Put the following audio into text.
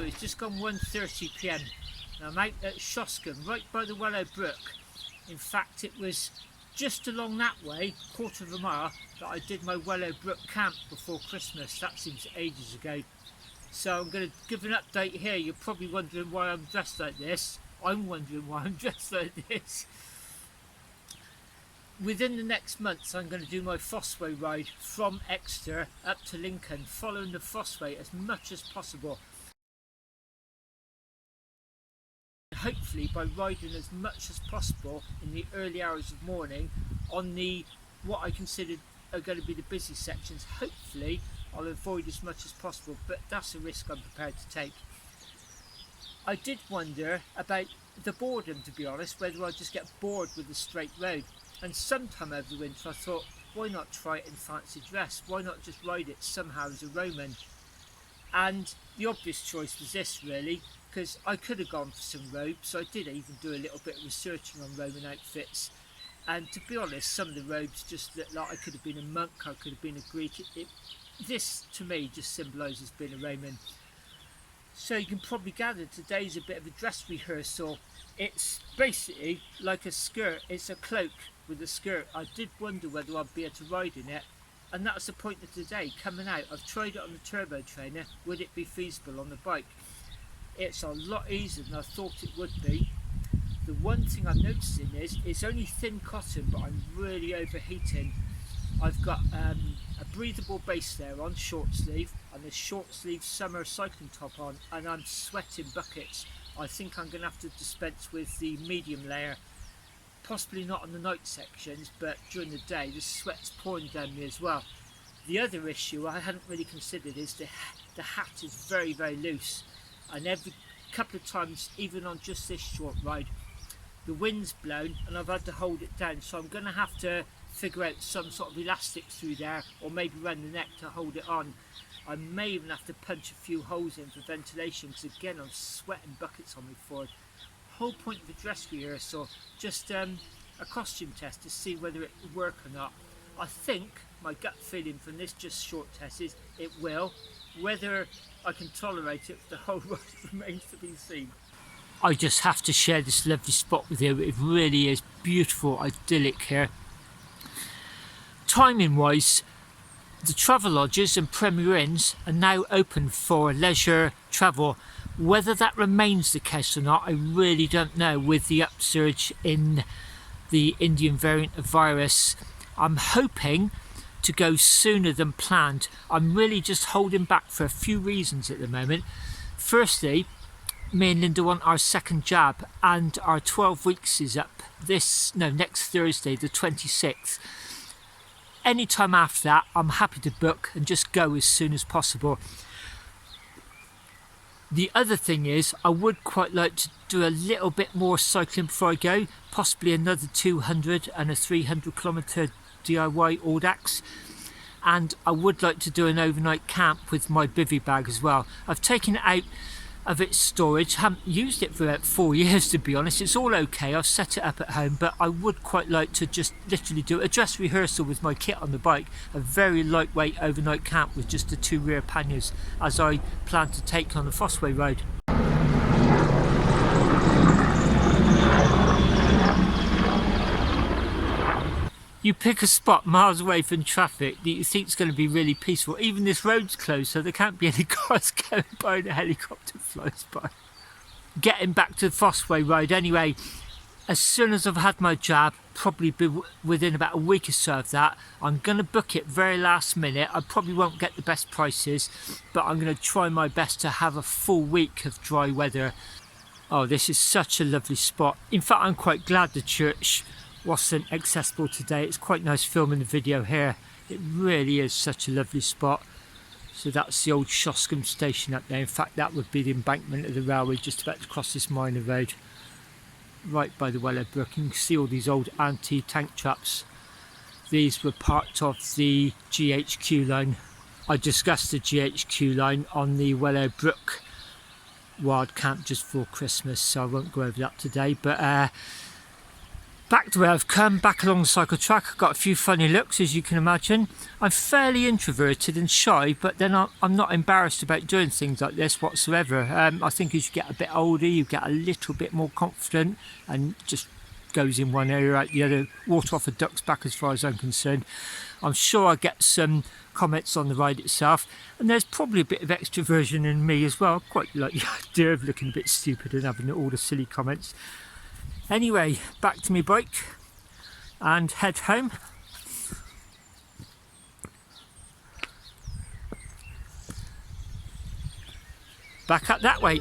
it's just gone 1:30 p.m. and I'm out at Shoscombe, right by the Wellow Brook. In fact, it was just along that way, quarter of a mile, that I did my Wellow Brook camp before Christmas. That seems ages ago. So I'm going to give an update here. You're probably wondering why I'm dressed like this. I'm wondering why I'm dressed like this. Within the next months, I'm going to do my Fosseway ride from Exeter up to Lincoln, following the Fosseway as much as possible. Hopefully, by riding as much as possible in the early hours of morning on the what I consider are going to be the busy sections, hopefully I'll avoid as much as possible, but that's a risk I'm prepared to take. I did wonder about the boredom, to be honest, whether I'd just get bored with the straight road. And sometime over the winter I thought, why not try it in fancy dress? Why not just ride it somehow as a Roman? And the obvious choice was this, really, because I could have gone for some robes. I did even do a little bit of researching on Roman outfits, and to be honest, some of the robes just looked like I could have been a monk, I could have been a Greek. This to me just symbolises being a Roman. So you can probably gather today's a bit of a dress rehearsal. It's basically like a skirt, it's a cloak with a skirt. I did wonder whether I'd be able to ride in it, and that's the point of today. Coming out, I've tried it on the turbo trainer. Would it be feasible on the bike? It's a lot easier than I thought it would be. The one thing I'm noticing is it's only thin cotton, but I'm really overheating. I've got a breathable base there on, short sleeve, and a short sleeve summer cycling top on, and I'm sweating buckets. I think I'm going to have to dispense with the medium layer, possibly not on the night sections, but during the day the sweat's pouring down me as well. The other issue I hadn't really considered is the hat is very, very loose, and every couple of times, even on just this short ride, the wind's blown and I've had to hold it down, so I'm going to have to figure out some sort of elastic through there, or maybe around the neck to hold it on. I may even have to punch a few holes in for ventilation, because again I'm sweating buckets on me forward. Whole point of a dress rehearsal, just a costume test to see whether it will work or not. I think my gut feeling from this just short test is it will. Whether I can tolerate it for the whole ride remains to be seen. I just have to share this lovely spot with you. It really is beautiful, idyllic here. Timing wise, the travel lodges and Premier Inns are now open for leisure travel. Whether that remains the case or not, I really don't know with the upsurge in the Indian variant of virus. I'm hoping to go sooner than planned. I'm really just holding back for a few reasons at the moment. Firstly, me and Linda want our second jab, and our 12 weeks is up next Thursday, the 26th. Anytime after that, I'm happy to book and just go as soon as possible. The other thing is, I would quite like to do a little bit more cycling before I go, possibly another 200 and a 300 kilometre DIY Audax. And I would like to do an overnight camp with my bivvy bag as well. I've taken it out of its storage, haven't used it for about 4 years, to be honest. It's all okay, I've set it up at home, but I would quite like to just literally do a dress rehearsal with my kit on the bike, a very lightweight overnight camp with just the 2 rear panniers, as I plan to take on the Fosseway road. You pick a spot miles away from traffic that you think is going to be really peaceful. Even this road's closed, so there can't be any cars going by and a helicopter flies by. Getting back to the Fosseway road anyway, as soon as I've had my jab, probably be within about a week or so of that, I'm going to book it very last minute. I probably won't get the best prices, but I'm going to try my best to have a full week of dry weather. Oh, this is such a lovely spot. In fact, I'm quite glad the church wasn't accessible today. It's quite nice filming the video here. It really is such a lovely spot. So that's the old Shoscombe station up there. In fact, that would be the embankment of the railway just about to cross this minor road, right by the Wellow Brook. You can see all these old anti-tank traps. These were part of the GHQ line. I discussed the GHQ line on the Wellow Brook wild camp just before Christmas, so I won't go over that today. But Back the way I've come, back along the cycle track. I've got a few funny looks, as you can imagine. I'm fairly introverted and shy, but then I'm not embarrassed about doing things like this whatsoever. I think as you get a bit older, you get a little bit more confident and just goes in one ear out the other, water off a duck's back as far as I'm concerned. I'm sure I get some comments on the ride itself, and there's probably a bit of extroversion in me as well. I quite like the idea of looking a bit stupid and having all the silly comments. Anyway, back to my bike and head home. Back up that way.